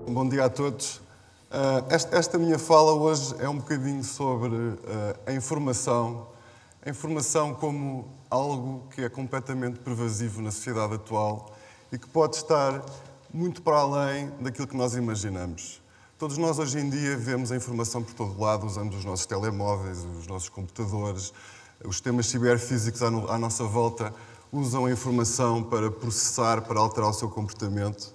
Bom dia a todos. Esta minha fala hoje é um bocadinho sobre a informação como algo que é completamente pervasivo na sociedade atual e que pode estar muito para além daquilo que nós imaginamos. Todos nós hoje em dia vemos a informação por todo lado, usamos os nossos telemóveis, os nossos computadores, os sistemas ciberfísicos à nossa volta usam a informação para processar, para alterar o seu comportamento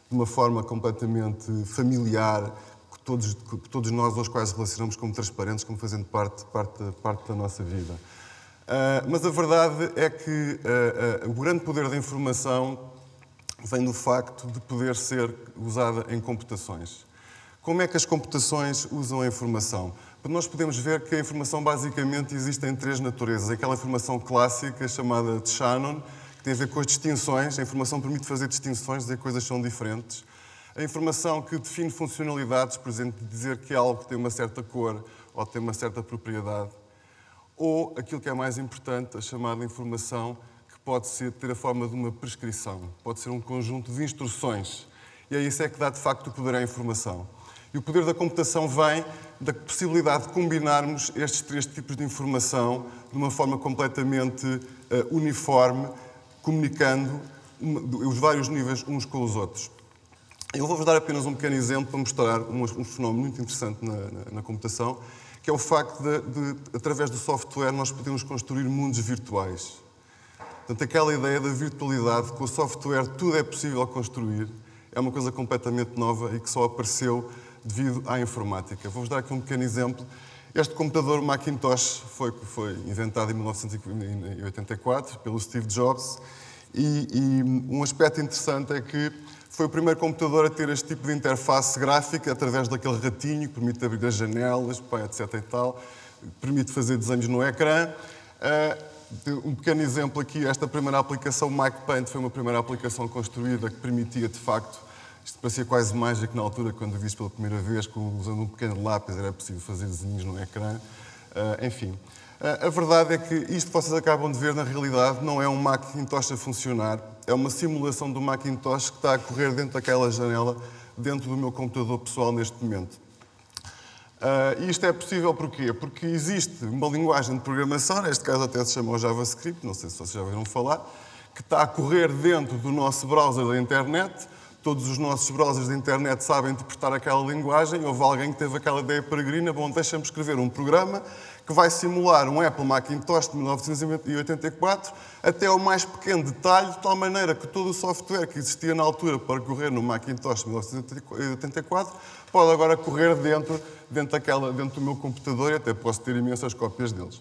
de uma forma completamente familiar, que todos nós aos quais relacionamos como transparentes, como fazendo parte da nossa vida. Mas a verdade é que o grande poder da informação vem do facto de poder ser usada em computações. Como é que as computações usam a informação? Nós podemos ver que a informação basicamente existe em três naturezas. Aquela informação clássica chamada de Shannon, que tem a ver com as distinções. A informação permite fazer distinções, dizer que coisas são diferentes. A informação que define funcionalidades, por exemplo, dizer que algo tem uma certa cor ou tem uma certa propriedade. Ou aquilo que é mais importante, a chamada informação, que pode ter a forma de uma prescrição. Pode ser um conjunto de instruções. E é isso que dá, de facto, o poder à informação. E o poder da computação vem da possibilidade de combinarmos estes três tipos de informação de uma forma completamente uniforme, comunicando os vários níveis uns com os outros. Eu vou-vos dar apenas um pequeno exemplo para mostrar um fenómeno muito interessante na computação, que é o facto de, através do software, nós podemos construir mundos virtuais. Portanto, aquela ideia da virtualidade, com o software tudo é possível construir, é uma coisa completamente nova e que só apareceu devido à informática. Vou-vos dar aqui um pequeno exemplo. Este computador Macintosh foi inventado em 1984 pelo Steve Jobs e um aspecto interessante é que foi o primeiro computador a ter este tipo de interface gráfica através daquele ratinho que permite abrir as janelas, etc. e tal, permite fazer desenhos no ecrã. Um pequeno exemplo aqui, esta primeira aplicação, o MacPaint, foi uma primeira aplicação construída que permitia, de facto, isto parecia quase mágico na altura, quando vi isto pela primeira vez, usando um pequeno lápis, era possível fazer desenhos no ecrã. Enfim, a verdade é que isto que vocês acabam de ver, na realidade, não é um Macintosh a funcionar, é uma simulação do Macintosh que está a correr dentro daquela janela, dentro do meu computador pessoal neste momento. E isto é possível porquê? Porque existe uma linguagem de programação, neste caso até se chama o JavaScript, não sei se vocês já ouviram falar, que está a correr dentro do nosso browser da internet. Todos os nossos browsers da internet sabem interpretar aquela linguagem. Houve alguém que teve aquela ideia peregrina, bom, deixa-me escrever um programa que vai simular um Apple Macintosh de 1984 até ao mais pequeno detalhe, de tal maneira que todo o software que existia na altura para correr no Macintosh de 1984 pode agora correr dentro do meu computador e até posso ter imensas cópias deles.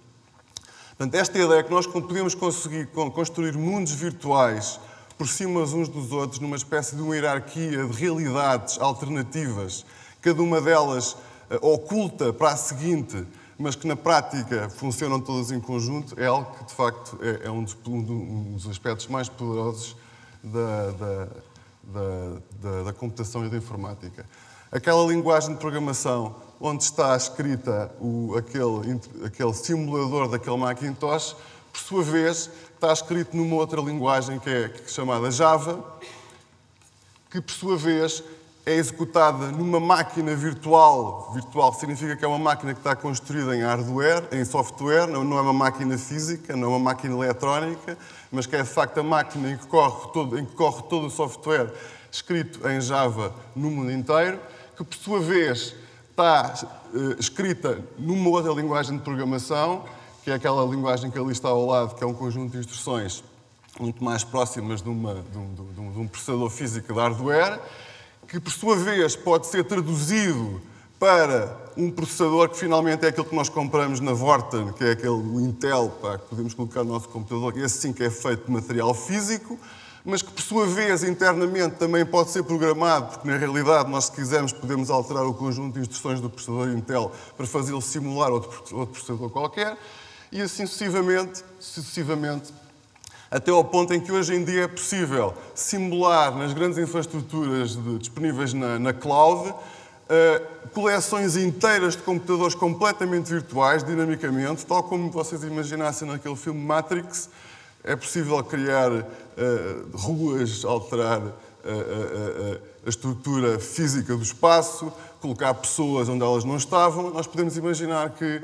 Portanto, esta ideia é que nós podemos conseguir construir mundos virtuais por cima uns dos outros, numa espécie de uma hierarquia de realidades alternativas, cada uma delas oculta para a seguinte, mas que na prática funcionam todas em conjunto, é algo que, de facto, é um dos aspectos mais poderosos da computação e da informática. Aquela linguagem de programação onde está escrita aquele simulador daquele Macintosh, por sua vez, está escrito numa outra linguagem que é chamada Java, que, por sua vez, é executada numa máquina virtual. Virtual significa que é uma máquina que está construída em hardware, em software, não é uma máquina física, não é uma máquina eletrónica, mas que é, de facto, a máquina em que corre todo o software escrito em Java no mundo inteiro, que, por sua vez, está escrita numa outra linguagem de programação, que é aquela linguagem que ali está ao lado, que é um conjunto de instruções muito mais próximas de um processador físico de hardware, que, por sua vez, pode ser traduzido para um processador que, finalmente, é aquele que nós compramos na Vorten, que é o Intel, que podemos colocar no nosso computador, que é assim que é feito de material físico, mas que, por sua vez, internamente também pode ser programado, porque, na realidade, nós, se quisermos, podemos alterar o conjunto de instruções do processador Intel para fazê-lo simular outro processador qualquer, e assim sucessivamente, até ao ponto em que hoje em dia é possível simular nas grandes infraestruturas disponíveis na cloud coleções inteiras de computadores completamente virtuais, dinamicamente, tal como vocês imaginassem naquele filme Matrix. É possível criar ruas, alterar a estrutura física do espaço, colocar pessoas onde elas não estavam. Nós podemos imaginar que,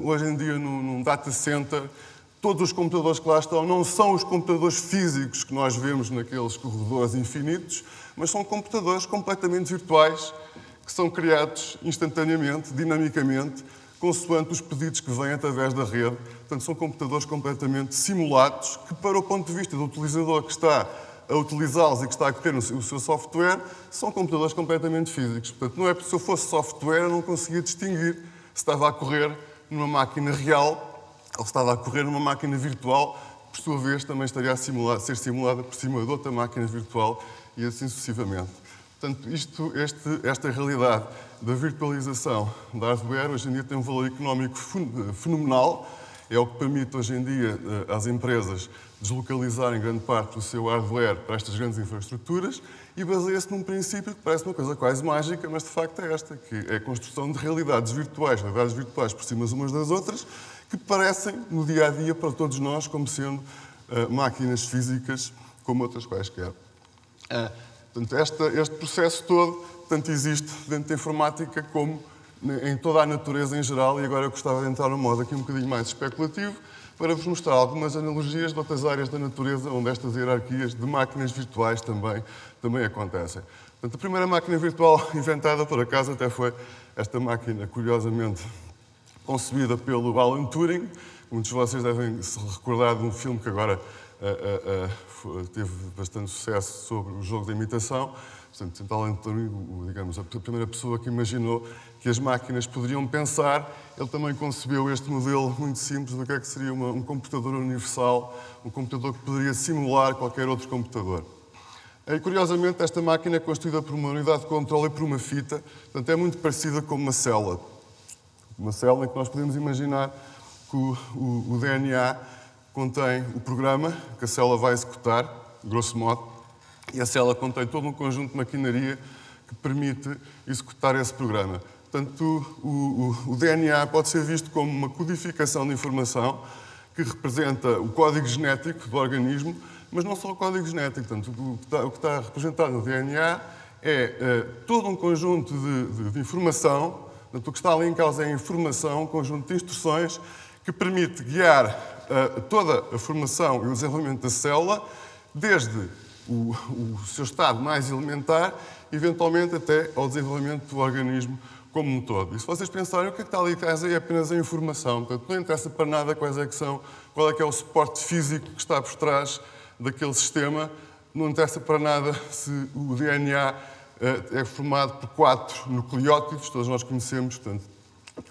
hoje em dia, num data center, todos os computadores que lá estão não são os computadores físicos que nós vemos naqueles corredores infinitos, mas são computadores completamente virtuais que são criados instantaneamente, dinamicamente, consoante os pedidos que vêm através da rede. Portanto, são computadores completamente simulados que, para o ponto de vista do utilizador que está a utilizá-los e que está a correr o seu software, são computadores completamente físicos. Portanto, não é porque se eu fosse software eu não conseguia distinguir se estava a correr numa máquina real ou se estava a correr numa máquina virtual, por sua vez também estaria a ser simulada por cima de outra máquina virtual e assim sucessivamente. Portanto, esta realidade da virtualização da hardware hoje em dia tem um valor económico fenomenal. É o que permite hoje em dia às empresas deslocalizarem grande parte do seu hardware para estas grandes infraestruturas e baseia-se num princípio que parece uma coisa quase mágica, mas de facto é esta, que é a construção de realidades virtuais por cima umas das outras, que parecem, no dia-a-dia, para todos nós, como sendo máquinas físicas como outras quaisquer. Portanto, este processo todo tanto existe dentro da informática como em toda a natureza em geral, e agora eu gostava de entrar num modo aqui um bocadinho mais especulativo para vos mostrar algumas analogias de outras áreas da natureza onde estas hierarquias de máquinas virtuais também acontecem. Portanto, a primeira máquina virtual inventada, por acaso, até foi esta máquina, curiosamente, concebida pelo Alan Turing. Muitos de vocês devem se recordar de um filme que agora teve bastante sucesso sobre o jogo da imitação. Portanto, Alan Turing, digamos, a primeira pessoa que imaginou que as máquinas poderiam pensar, ele também concebeu este modelo muito simples do que é que seria um computador universal, um computador que poderia simular qualquer outro computador. E, curiosamente, esta máquina é constituída por uma unidade de controle e por uma fita, portanto, é muito parecida com uma célula. Uma célula em que nós podemos imaginar que o DNA contém o programa que a célula vai executar, grosso modo, e a célula contém todo um conjunto de maquinaria que permite executar esse programa. Portanto, o DNA pode ser visto como uma codificação de informação que representa o código genético do organismo, mas não só o código genético. Portanto, o que está representado no DNA é todo um conjunto de informação. Portanto, o que está ali em causa é a informação, um conjunto de instruções que permite guiar toda a formação e o desenvolvimento da célula, desde o seu estado mais elementar, eventualmente até ao desenvolvimento do organismo como um todo. E se vocês pensarem, o que é que está ali atrás é apenas a informação. Portanto, não interessa para nada qual é que é o suporte físico que está por trás daquele sistema, não interessa para nada se o DNA é formado por 4 nucleótidos, todos nós conhecemos, portanto,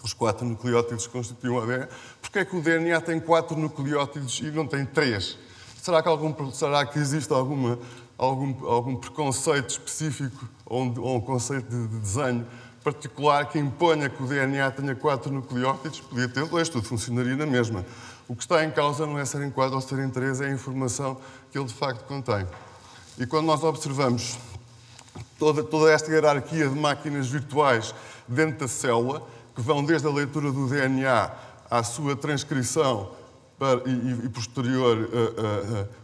os 4 nucleótidos constituem o ADN. Porquê é que o DNA tem 4 nucleótidos e não tem 3? Será que existe algum preconceito específico ou um conceito de desenho particular que imponha que o DNA tenha 4 nucleótidos? Podia ter 2, tudo funcionaria na mesma. O que está em causa não é serem 4 ou serem 3, é a informação que ele de facto contém. E quando nós observamos toda esta hierarquia de máquinas virtuais dentro da célula, que vão desde a leitura do DNA à sua transcrição e posterior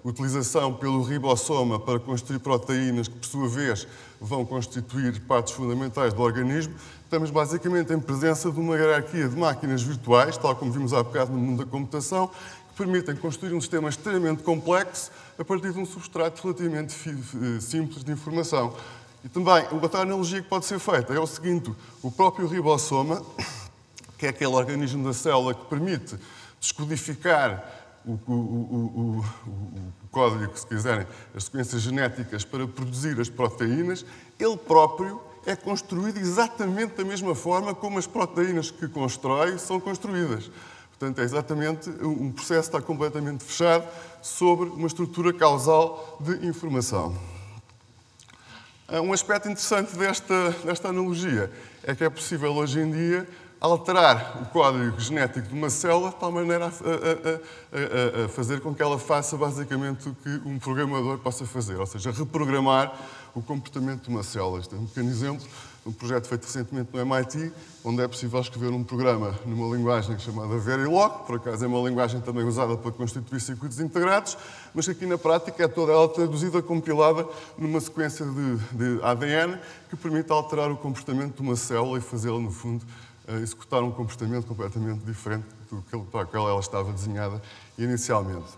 utilização pelo ribossoma para construir proteínas que, por sua vez, vão constituir partes fundamentais do organismo, estamos basicamente em presença de uma hierarquia de máquinas virtuais, tal como vimos há bocado no mundo da computação, que permitem construir um sistema extremamente complexo a partir de um substrato relativamente simples de informação. E também, outra analogia que pode ser feita é o seguinte: o próprio ribossoma, que é aquele organismo da célula que permite descodificar o código, se quiserem, as sequências genéticas para produzir as proteínas, ele próprio é construído exatamente da mesma forma como as proteínas que constrói são construídas. Portanto, é exatamente um processo que está completamente fechado sobre uma estrutura causal de informação. Um aspecto interessante desta analogia é que é possível hoje em dia alterar o código genético de uma célula de tal maneira a fazer com que ela faça basicamente o que um programador possa fazer, ou seja, reprogramar o comportamento de uma célula. Este é um pequeno exemplo, um projeto feito recentemente no MIT, onde é possível escrever um programa numa linguagem chamada Verilog, por acaso é uma linguagem também usada para constituir circuitos integrados, mas que aqui na prática é toda ela traduzida, compilada numa sequência de ADN que permite alterar o comportamento de uma célula e fazê-la, no fundo, executar um comportamento completamente diferente do que para o qual ela estava desenhada inicialmente.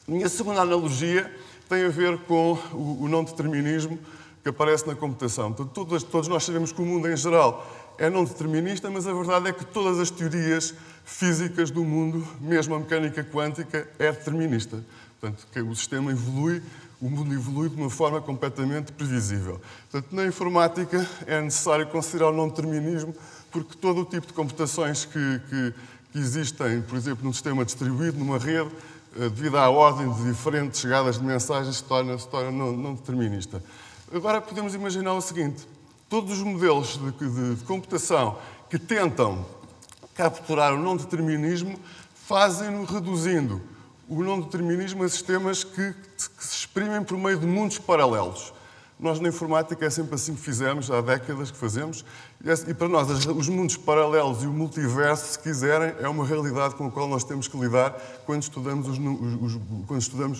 A minha segunda analogia tem a ver com o não determinismo que aparece na computação. Todos nós sabemos que o mundo, em geral, é não determinista, mas a verdade é que todas as teorias físicas do mundo, mesmo a mecânica quântica, é determinista. Portanto, que o sistema evolui, o mundo evolui de uma forma completamente previsível. Portanto, na informática é necessário considerar o não determinismo, porque todo o tipo de computações que existem, por exemplo, num sistema distribuído, numa rede, devido à ordem de diferentes chegadas de mensagens, se torna não determinista. Agora podemos imaginar o seguinte: todos os modelos de computação que tentam capturar o não determinismo fazem-no reduzindo o não determinismo a sistemas que se exprimem por meio de mundos paralelos. Nós, na informática, é sempre assim que fizemos, há décadas que fazemos, e para nós os mundos paralelos e o multiverso, se quiserem, é uma realidade com a qual nós temos que lidar quando estudamos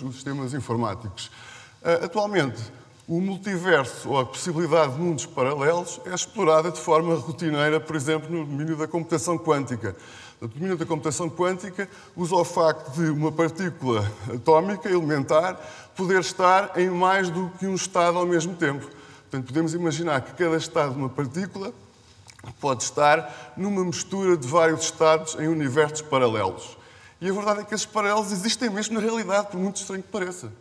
os sistemas informáticos. Atualmente, o multiverso, ou a possibilidade de mundos paralelos, é explorada de forma rotineira, por exemplo, no domínio da computação quântica. O domínio da computação quântica usa o facto de uma partícula atómica, elementar, poder estar em mais do que um estado ao mesmo tempo. Portanto, podemos imaginar que cada estado de uma partícula pode estar numa mistura de vários estados em universos paralelos. E a verdade é que esses paralelos existem mesmo na realidade, por muito estranho que pareça.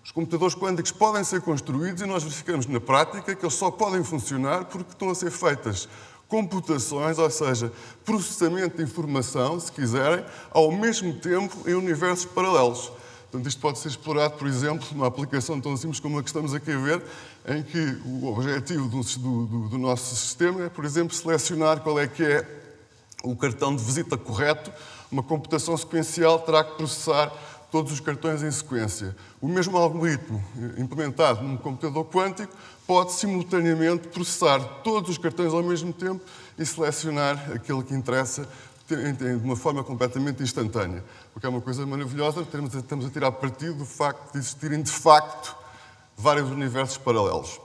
Os computadores quânticos podem ser construídos e nós verificamos na prática que eles só podem funcionar porque estão a ser feitas computações, ou seja, processamento de informação, se quiserem, ao mesmo tempo em universos paralelos. Portanto, isto pode ser explorado, por exemplo, numa aplicação tão simples como a que estamos aqui a ver, em que o objetivo do nosso sistema é, por exemplo, selecionar qual é que é o cartão de visita correto. Uma computação sequencial terá que processar todos os cartões em sequência. O mesmo algoritmo implementado num computador quântico pode simultaneamente processar todos os cartões ao mesmo tempo e selecionar aquele que interessa de uma forma completamente instantânea. O que é uma coisa maravilhosa, estamos a tirar partido do facto de existirem, de facto, vários universos paralelos.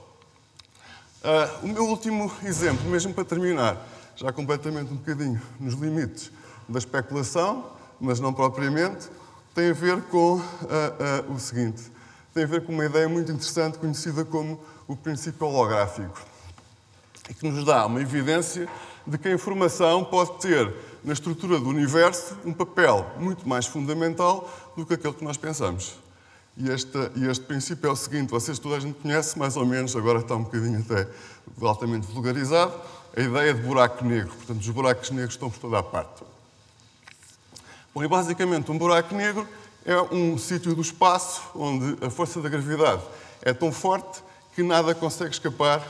O meu último exemplo, mesmo para terminar, já completamente um bocadinho nos limites da especulação, mas não propriamente, tem a ver com o seguinte. Tem a ver com uma ideia muito interessante conhecida como o princípio holográfico, e que nos dá uma evidência de que a informação pode ter, na estrutura do universo, um papel muito mais fundamental do que aquele que nós pensamos. E este princípio é o seguinte: toda a gente conhece, mais ou menos, agora está um bocadinho até altamente vulgarizado, a ideia de buraco negro. Portanto, os buracos negros estão por toda a parte. Bom, e basicamente um buraco negro é um sítio do espaço onde a força da gravidade é tão forte que nada consegue escapar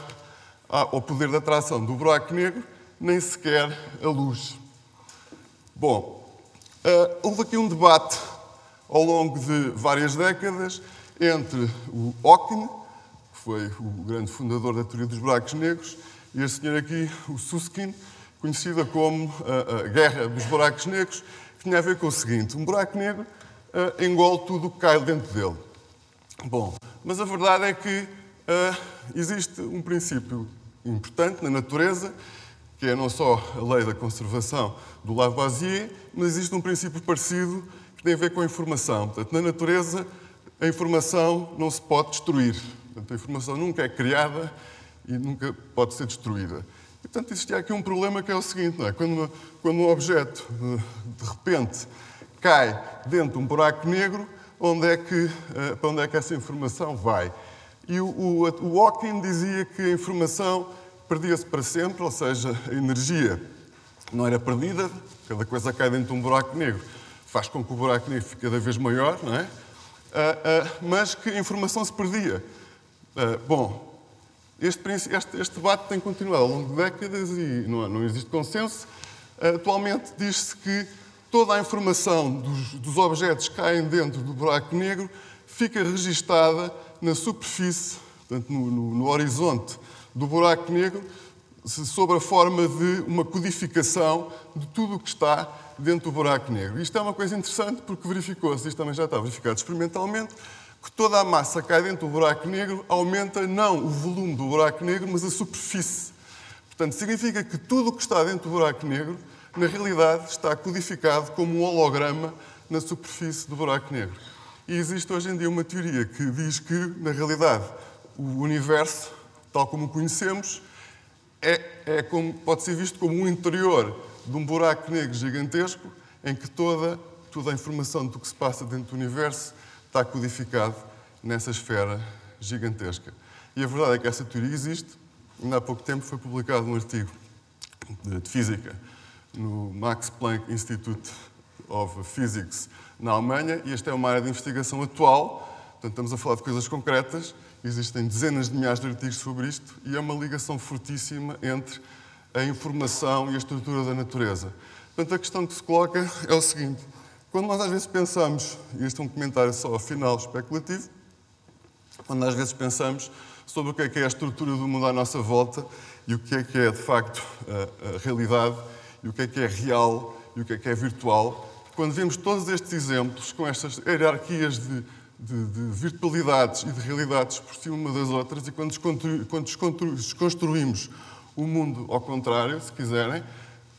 ao poder de atração do buraco negro, nem sequer a luz. Bom, houve aqui um debate ao longo de várias décadas entre o Hawking, que foi o grande fundador da teoria dos buracos negros, e este senhor aqui, o Susskind, conhecida como a Guerra dos Buracos Negros, que tinha a ver com o seguinte: um buraco negro engole tudo o que cai dentro dele. Bom, mas a verdade é que existe um princípio importante na natureza, que é não só a lei da conservação do Lavoisier, mas existe um princípio parecido que tem a ver com a informação. Portanto, na natureza, a informação não se pode destruir. Portanto, a informação nunca é criada e nunca pode ser destruída. E, portanto, existia aqui um problema que é o seguinte, não é? Quando um objeto, de repente, cai dentro de um buraco negro, para onde é que essa informação vai? E o Hawking dizia que a informação perdia-se para sempre, ou seja, a energia não era perdida, cada coisa cai dentro de um buraco negro, faz com que o buraco negro fique cada vez maior, não é? Mas que a informação se perdia. Bom, este debate tem continuado ao longo de décadas e não existe consenso. Atualmente diz-se que toda a informação dos objetos que caem dentro do buraco negro fica registada na superfície, portanto, no horizonte do buraco negro, sob a forma de uma codificação de tudo o que está dentro do buraco negro. Isto é uma coisa interessante porque verificou-se, isto também já está verificado experimentalmente, que toda a massa que cai dentro do buraco negro aumenta não o volume do buraco negro, mas a superfície. Portanto, significa que tudo o que está dentro do buraco negro, na realidade, está codificado como um holograma na superfície do buraco negro. E existe hoje em dia uma teoria que diz que, na realidade, o universo, tal como o conhecemos, pode ser visto como um interior de um buraco negro gigantesco em que toda a informação do que se passa dentro do universo está codificado nessa esfera gigantesca. E a verdade é que essa teoria existe. Ainda há pouco tempo foi publicado um artigo de física no Max Planck Institute of Physics na Alemanha, e esta é uma área de investigação atual. Portanto, estamos a falar de coisas concretas. Existem dezenas de milhares de artigos sobre isto e é uma ligação fortíssima entre a informação e a estrutura da natureza. Portanto, a questão que se coloca é o seguinte. Quando nós às vezes pensamos, e este é um comentário só ao final especulativo, quando às vezes pensamos sobre o que é a estrutura do mundo à nossa volta e o que é de facto a realidade e o que é real e o que é virtual, quando vemos todos estes exemplos com estas hierarquias de virtualidades e de realidades por cima uma das outras, e quando desconstruímos o mundo ao contrário, se quiserem,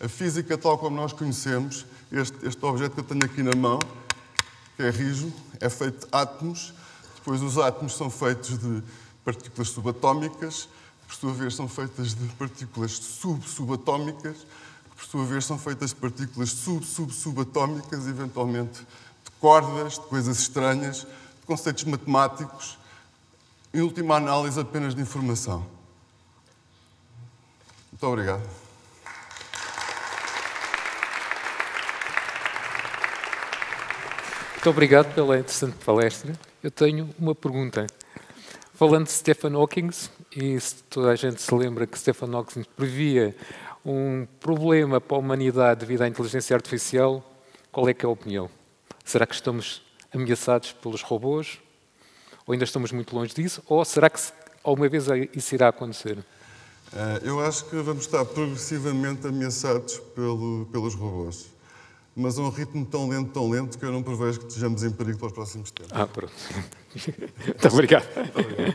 a física tal como nós conhecemos, este objeto que eu tenho aqui na mão, que é rijo, é feito de átomos, depois os átomos são feitos de partículas subatómicas, que por sua vez são feitas de partículas subatómicas, que por sua vez são feitas de partículas subatómicas, eventualmente de cordas, de coisas estranhas, de conceitos matemáticos, em última análise apenas de informação. Muito obrigado. Muito obrigado pela interessante palestra. Eu tenho uma pergunta. Falando de Stephen Hawking, e se toda a gente se lembra que Stephen Hawking previa um problema para a humanidade devido à inteligência artificial, qual é que é a opinião? Será que estamos ameaçados pelos robôs? Ou ainda estamos muito longe disso? Ou será que alguma vez isso irá acontecer? Eu acho que vamos estar progressivamente ameaçados pelos robôs. Mas a um ritmo tão lento, que eu não prevejo que estejamos em perigo para os próximos tempos. Pronto. Muito obrigado. Muito obrigado.